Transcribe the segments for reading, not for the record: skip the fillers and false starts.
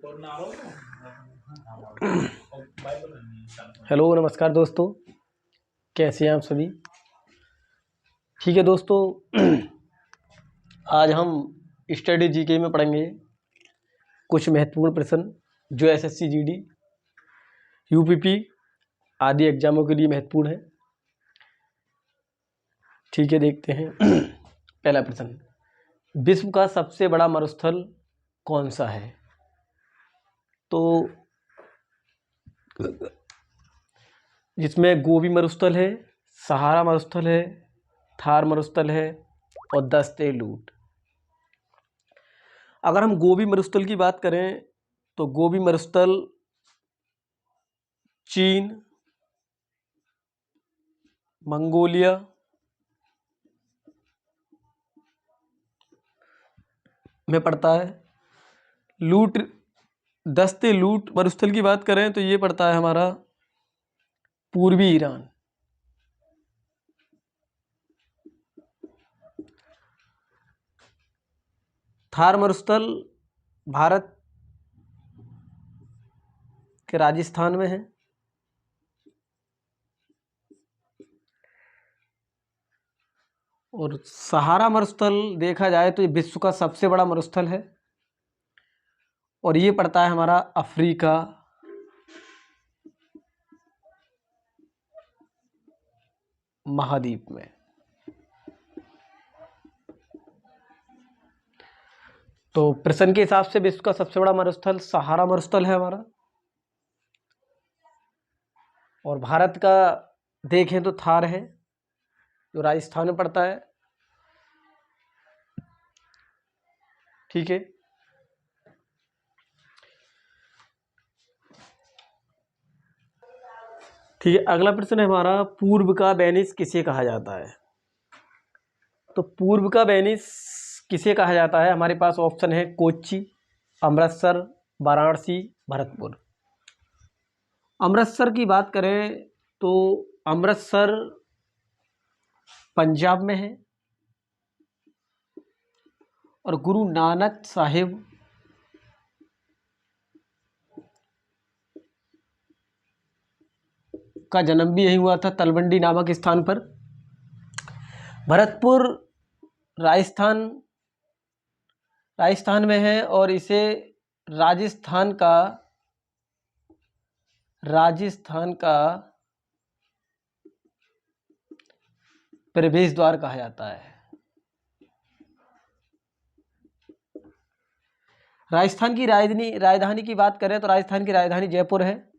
Hello नमस्कार दोस्तों, कैसे हैं आप सभी। ठीक है दोस्तों, आज हम स्टडी जीके में पढ़ेंगे कुछ महत्वपूर्ण प्रश्न जो एसएससी जीडी यूपीपी आदि एग्जामों के लिए महत्वपूर्ण है। ठीक है, देखते हैं। पहला प्रश्न, विश्व का सबसे बड़ा मरुस्थल कौन सा है। तो जिसमें गोबी मरुस्थल है, सहारा मरुस्थल है, थार मरुस्थल है और दस्ते लूट। अगर हम गोबी मरुस्थल की बात करें तो गोबी मरुस्थल चीन, मंगोलिया, में पड़ता है। दस्ते लूट मरुस्थल की बात करें तो ये पड़ता है हमारा पूर्वी ईरान। थार मरुस्थल भारत के राजस्थान में है। और सहारा मरुस्थल देखा जाए तो ये विश्व का सबसे बड़ा मरुस्थल है और ये पड़ता है हमारा अफ्रीका महाद्वीप में। तो प्रश्न के हिसाब से विश्व का सबसे बड़ा मरुस्थल सहारा मरुस्थल है हमारा। और भारत का देखें तो थार है जो राजस्थान में पड़ता है। ठीक है, ठीक है। अगला प्रश्न है हमारा, पूर्व का वेनिस किसे कहा जाता है। तो पूर्व का वेनिस किसे कहा जाता है, हमारे पास ऑप्शन है कोच्चि, अमृतसर, वाराणसी, भरतपुर। अमृतसर की बात करें तो अमृतसर पंजाब में है और गुरु नानक साहिब का जन्म भी यही हुआ था, तलवंडी नामक स्थान पर। भरतपुर राजस्थान में है और इसे राजस्थान का प्रवेश द्वार कहा जाता है। राजस्थान की राजधानी की बात करें तो राजस्थान की राजधानी जयपुर है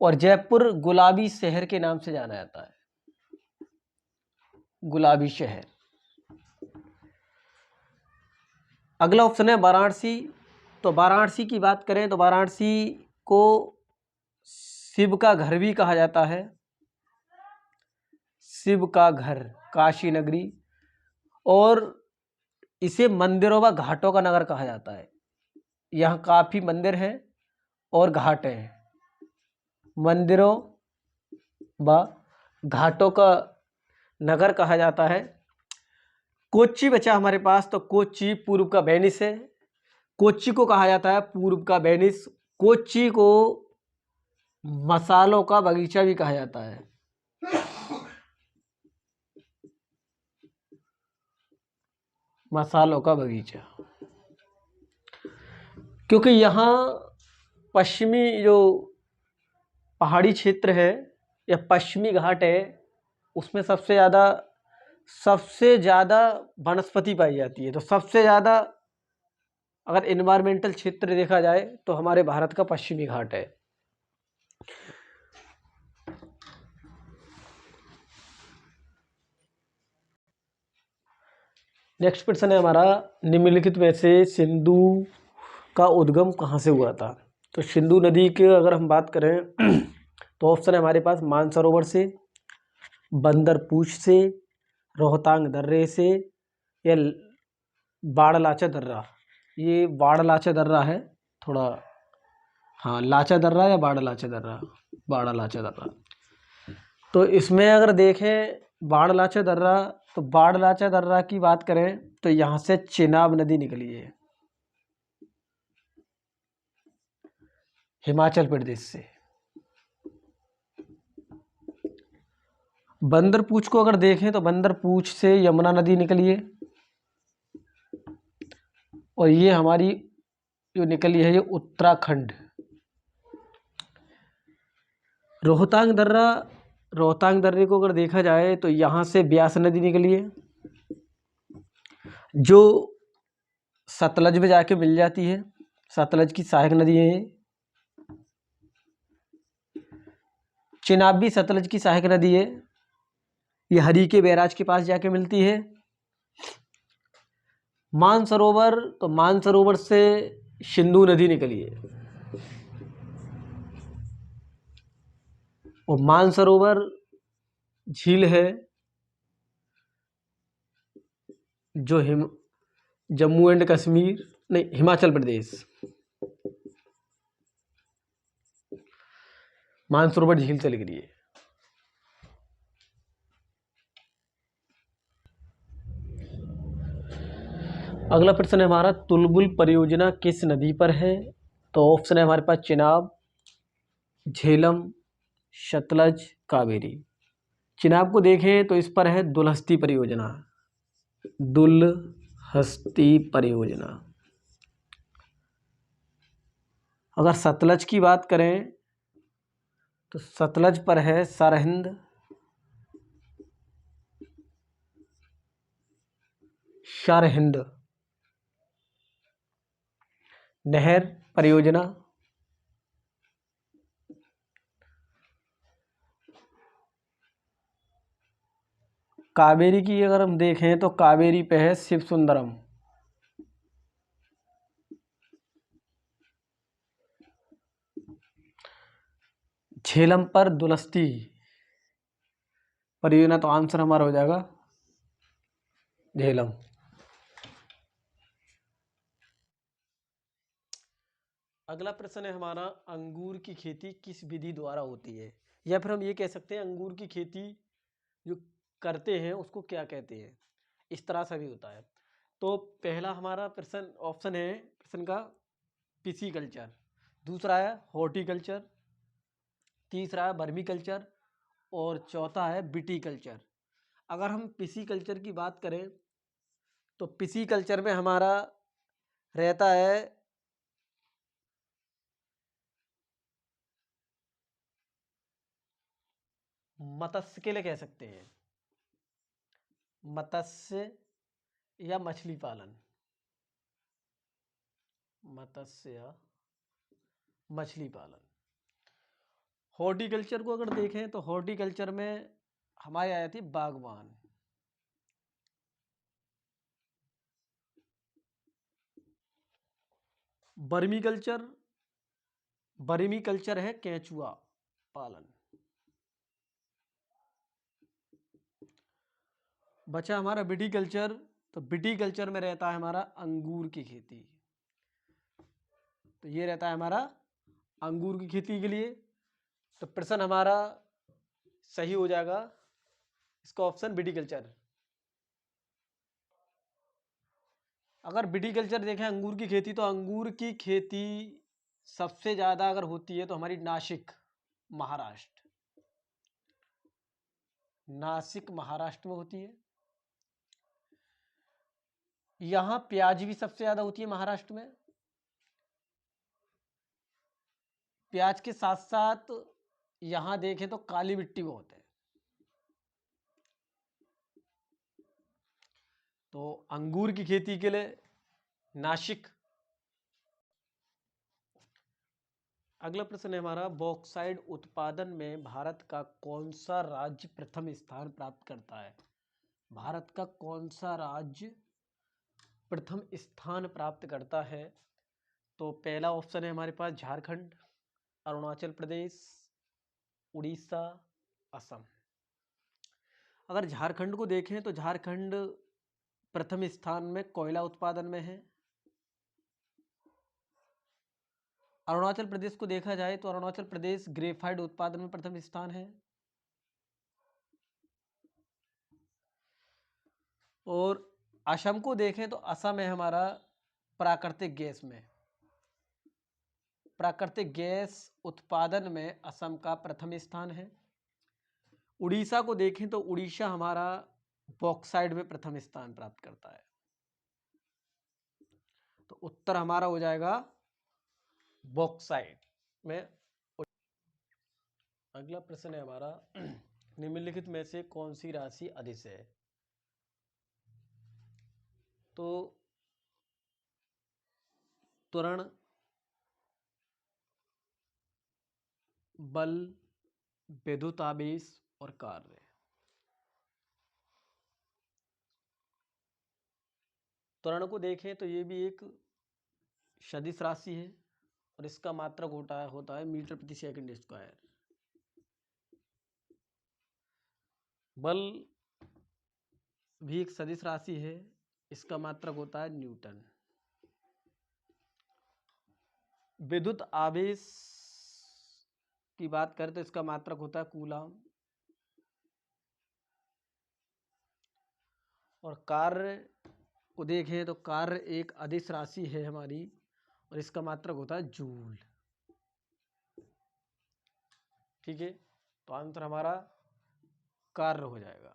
और जयपुर गुलाबी शहर के नाम से जाना जाता है, गुलाबी शहर। अगला ऑप्शन है वाराणसी। तो वाराणसी की बात करें तो वाराणसी को शिव का घर भी कहा जाता है, शिव का घर, काशी नगरी। और इसे मंदिरों व घाटों का नगर कहा जाता है। यहाँ काफी मंदिर हैं और घाट हैं, मंदिरों व घाटों का नगर कहा जाता है। कोच्चि बचा हमारे पास, तो कोच्चि पूर्व का वेनिस है। कोच्चि को कहा जाता है पूर्व का वेनिस। कोच्चि को मसालों का बगीचा भी कहा जाता है। मसालों का बगीचा, क्योंकि यहाँ पश्चिमी जो पहाड़ी क्षेत्र है या पश्चिमी घाट है उसमें सबसे ज़्यादा वनस्पति पाई जाती है। तो सबसे ज़्यादा अगर एनवायरमेंटल क्षेत्र देखा जाए तो हमारे भारत का पश्चिमी घाट है। नेक्स्ट प्रश्न है हमारा, निम्नलिखित में से सिंधु का उद्गम कहाँ से हुआ था। तो सिंधु नदी के अगर हम बात करें तो ऑप्शन है हमारे पास मानसरोवर से, बंदरपूछ से, रोहतांग दर्रे से या बाड़लाचा दर्रा। ये बाड़लाचा दर्रा है थोड़ा, हाँ, लाचा दर्रा या बाड़लाचा दर्रा, बाड़लाचा दर्रा। तो इसमें अगर देखें बाड़लाचा दर्रा, तो बाड़लाचा दर्रा की बात करें तो यहाँ से चेनाब नदी निकली है। हिमाचल प्रदेश से। बंदरपूछ को अगर देखें तो बंदरपूछ से यमुना नदी निकली है, और ये हमारी जो निकली है ये उत्तराखंड। रोहतांग दर्रे को अगर देखा जाए तो यहाँ से ब्यास नदी निकली है, जो सतलज में जाके मिल जाती है। सतलज की सहायक नदी है ये। चिनाब भी सतलज की सहायक नदी है, ये हरी के बैराज के पास जाके मिलती है। मानसरोवर से सिंधु नदी निकली है, और मानसरोवर झील है जो जम्मू एंड कश्मीर नहीं, हिमाचल प्रदेश, मानसरोवर झील से निकली है। अगला प्रश्न है हमारा, तुलबुल परियोजना किस नदी पर है? तो ऑप्शन है हमारे पास चिनाब, झेलम, सतलज, कावेरी। चिनाब को देखें तो इस पर है दुलहस्ती परियोजना। दुलहस्ती परियोजना। अगर सतलज की बात करें तो सतलज पर है सरहिंद नहर परियोजना। कावेरी की अगर हम देखें तो कावेरी पे है शिव सुंदरम। झेलम पर दुलस्ती परियोजना, तो आंसर हमारा हो जाएगा झेलम। अगला प्रश्न है हमारा, अंगूर की खेती किस विधि द्वारा होती है? या फिर हम ये कह सकते हैं अंगूर की खेती जो करते हैं उसको क्या कहते हैं। इस तरह से भी होता है। तो पहला हमारा प्रश्न ऑप्शन है प्रश्न का पिसीकल्चर, दूसरा है हॉर्टिकल्चर, तीसरा है वर्मीकल्चर, और चौथा है विटीकल्चर। अगर हम पिसीकल्चर की बात करें तो पिसीकल्चर में हमारा रहता है मत्स्य के लिए कह सकते हैं, मत्स्य या मछली पालन, मत्स्य या मछली पालन। हॉर्टिकल्चर को अगर देखें तो हॉर्टिकल्चर में हमारी आ जाती है बागवान। वर्मीकल्चर है केंचुआ पालन। बचा हमारा विटीकल्चर, तो विटीकल्चर में रहता है हमारा अंगूर की खेती। तो ये रहता है हमारा अंगूर की खेती के लिए। तो प्रश्न हमारा सही हो जाएगा इसका ऑप्शन विटीकल्चर। अगर विटीकल्चर देखें अंगूर की खेती, तो अंगूर की खेती सबसे ज़्यादा अगर होती है तो हमारी नासिक महाराष्ट्र में होती है। यहाँ प्याज भी सबसे ज़्यादा होती है महाराष्ट्र में। प्याज के साथ साथ यहाँ देखें तो काली मिट्टी बहुत है। तो अंगूर की खेती के लिए नासिक। अगला प्रश्न है हमारा, बॉक्साइट उत्पादन में भारत का कौन सा राज्य प्रथम स्थान प्राप्त करता है? भारत का कौन सा राज्य प्रथम स्थान प्राप्त करता है? तो पहला ऑप्शन है हमारे पास झारखंड, अरुणाचल प्रदेश, उड़ीसा, असम। अगर झारखंड को देखें तो झारखंड प्रथम स्थान में कोयला उत्पादन में है। अरुणाचल प्रदेश को देखा जाए तो अरुणाचल प्रदेश ग्रेफाइट उत्पादन में प्रथम स्थान है। और असम को देखें तो असम है हमारा प्राकृतिक गैस में। प्राकृतिक गैस उत्पादन में असम का प्रथम स्थान है। उड़ीसा को देखें तो उड़ीसा हमारा बॉक्साइट में प्रथम स्थान प्राप्त करता है। तो उत्तर हमारा हो जाएगा बॉक्साइट में। अगला प्रश्न है हमारा, निम्नलिखित में से कौन सी राशि अदिश है? तो त्वरण, बल, विद्युत आवेश और कार्य। त्वरण को देखें तो ये भी एक सदिश राशि है और इसका मात्रक होता है मीटर प्रति सेकंड स्क्वायर। बल भी एक सदिश राशि है, इसका मात्रक होता है न्यूटन। विद्युत आवेश की बात करें तो इसका मात्रक होता है कूलाम। और कार्य को देखें तो कार्य एक अदिश राशि है हमारी और इसका मात्रक होता है जूल। ठीक है, तो आंसर हमारा कार्य हो जाएगा।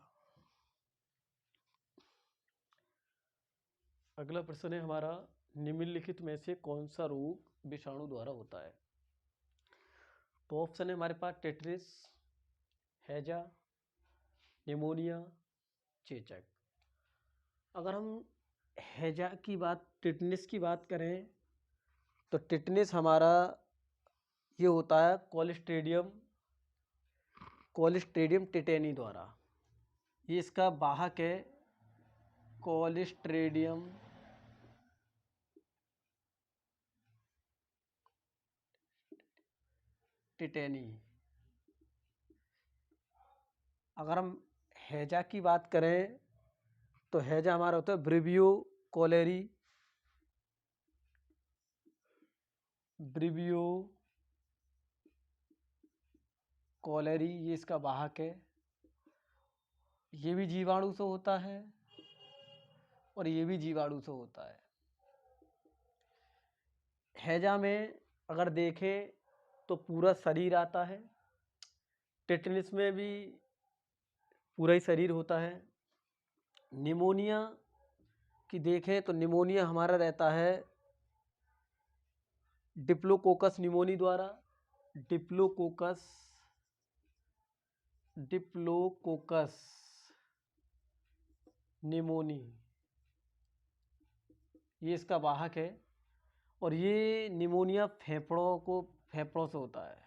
अगला प्रश्न है हमारा, निम्नलिखित में से कौन सा रोग विषाणु द्वारा होता है? तो ऑप्शन है हमारे पास टेटनस, हैजा, निमोनिया, चेचक। अगर हम हैजा की बात, टेटनस की बात करें तो टेटनस हमारा ये होता है कोलिस्ट्रेडियम टेटेनी द्वारा। ये इसका वाहक है कोलिस्ट्रेडियम टेटेनी। अगर हम हैजा की बात करें तो हैजा हमारा होता है ब्रिवियो कोलेरी, ये इसका वाहक है। ये भी जीवाणु से होता है और ये भी जीवाणु से होता है। हैजा में अगर देखें तो पूरा शरीर आता है, टेटनस में भी पूरा ही शरीर होता है। निमोनिया की देखें तो निमोनिया हमारा रहता है डिप्लोकोकस निमोनी द्वारा, डिप्लोकोकस निमोनी, ये इसका वाहक है। और ये निमोनिया फेफड़ों से होता है,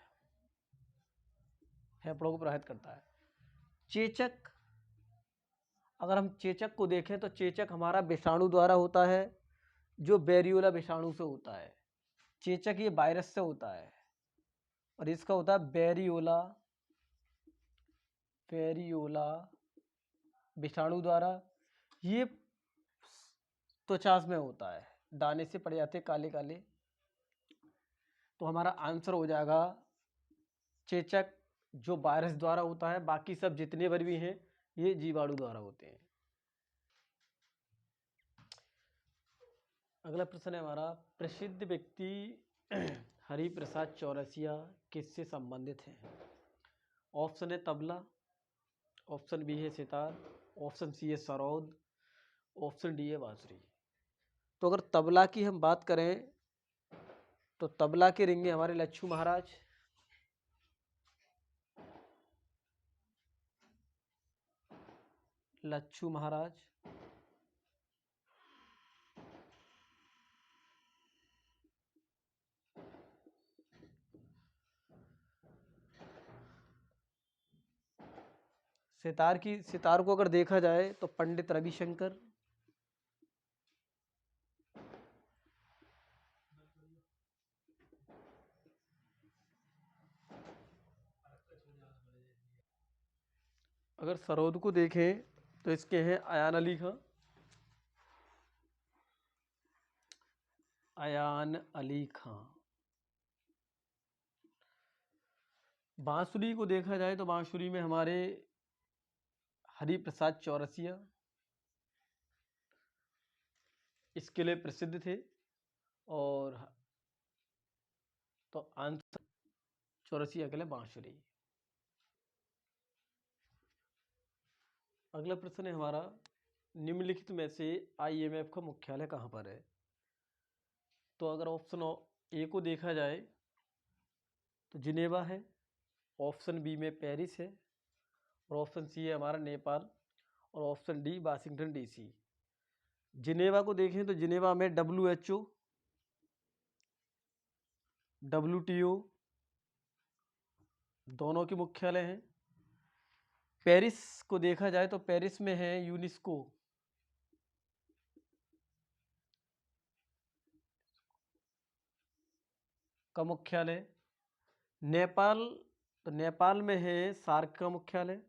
फेफड़ों को प्रभावित करता है। चेचक, अगर हम चेचक को देखें तो चेचक हमारा विषाणु द्वारा होता है, जो वेरियोला विषाणु से होता है। चेचक ये वायरस से होता है और इसका होता है वेरियोला विषाणु द्वारा। ये त्वचा में होता है, दाने से पड़ जाते काले काले। तो हमारा आंसर हो जाएगा चेचक, जो वायरस द्वारा होता है। बाकी सब जितने बार भी हैं ये जीवाणु द्वारा होते हैं। अगला प्रश्न है हमारा, प्रसिद्ध व्यक्ति हरिप्रसाद चौरसिया किससे संबंधित हैं? ऑप्शन है तबला, ऑप्शन बी है सितार, ऑप्शन सी है सरोद, ऑप्शन डी है बांसुरी। तो अगर तबला की हम बात करें तो तबला के रेंगे हमारे लच्छू महाराज, सितार को अगर देखा जाए तो पंडित रविशंकर, अगर सरोद को देखें तो इसके हैं अयान अली खां। बांसुरी को देखा जाए तो बांसुरी में हमारे हरिप्रसाद चौरसिया इसके लिए प्रसिद्ध थे। और तो आंसर 84 अगले बांसुरी। अगला प्रश्न है हमारा, निम्नलिखित में से IMF का मुख्यालय कहाँ पर है? तो अगर ऑप्शन ए को देखा जाए तो जिनेवा है, ऑप्शन बी में पेरिस है, और ऑप्शन सी है हमारा नेपाल, और option D Washington DC। Geneva को देखें तो जिनेवा में WHO, WTO दोनों के मुख्यालय हैं। पेरिस को देखा जाए तो पेरिस में है यूनेस्को, का मुख्यालय। नेपाल, तो नेपाल में है सार्क का मुख्यालय।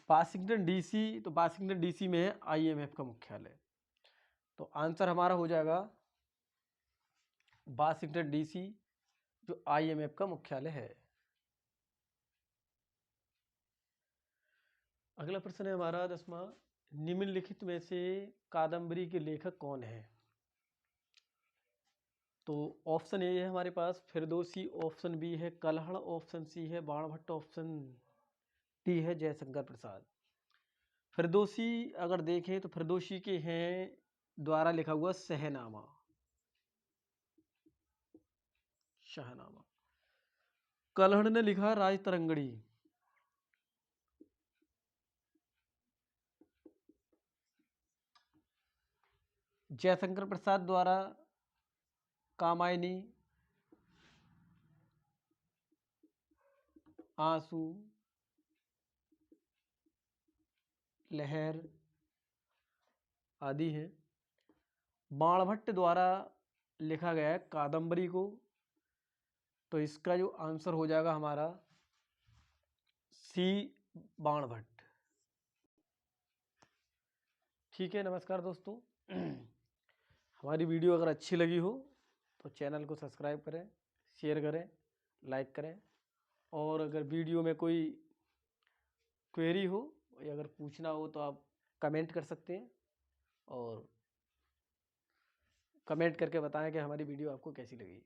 वाशिंगटन DC, तो वाशिंगटन DC में है IMF का मुख्यालय। तो आंसर हमारा हो जाएगा वाशिंगटन DC, जो IMF का मुख्यालय है। अगला प्रश्न है हमारा 10वां, निम्नलिखित में से कादम्बरी के लेखक कौन है? तो ऑप्शन ए है हमारे पास फिरदौसी, ऑप्शन बी है कल्हड़, ऑप्शन सी है बाणभट्ट, ऑप्शन डी है जयशंकर प्रसाद। फिरदौसी अगर देखें तो फिरदौसी के हैं द्वारा लिखा हुआ शहनामा, शाहनामा। कल्हड़ ने लिखा राजतरंगणी। जयशंकर प्रसाद द्वारा कामायनी, आंसू, लहर आदि हैं। बाणभट्ट द्वारा लिखा गया है कादम्बरी को। तो इसका जो आंसर हो जाएगा हमारा सी, बाणभट्ट। ठीक है, नमस्कार दोस्तों। हमारी वीडियो अगर अच्छी लगी हो तो चैनल को सब्सक्राइब करें, शेयर करें, लाइक करें, और अगर वीडियो में कोई क्वेरी हो या अगर पूछना हो तो आप कमेंट कर सकते हैं, और कमेंट करके बताएं कि हमारी वीडियो आपको कैसी लगी।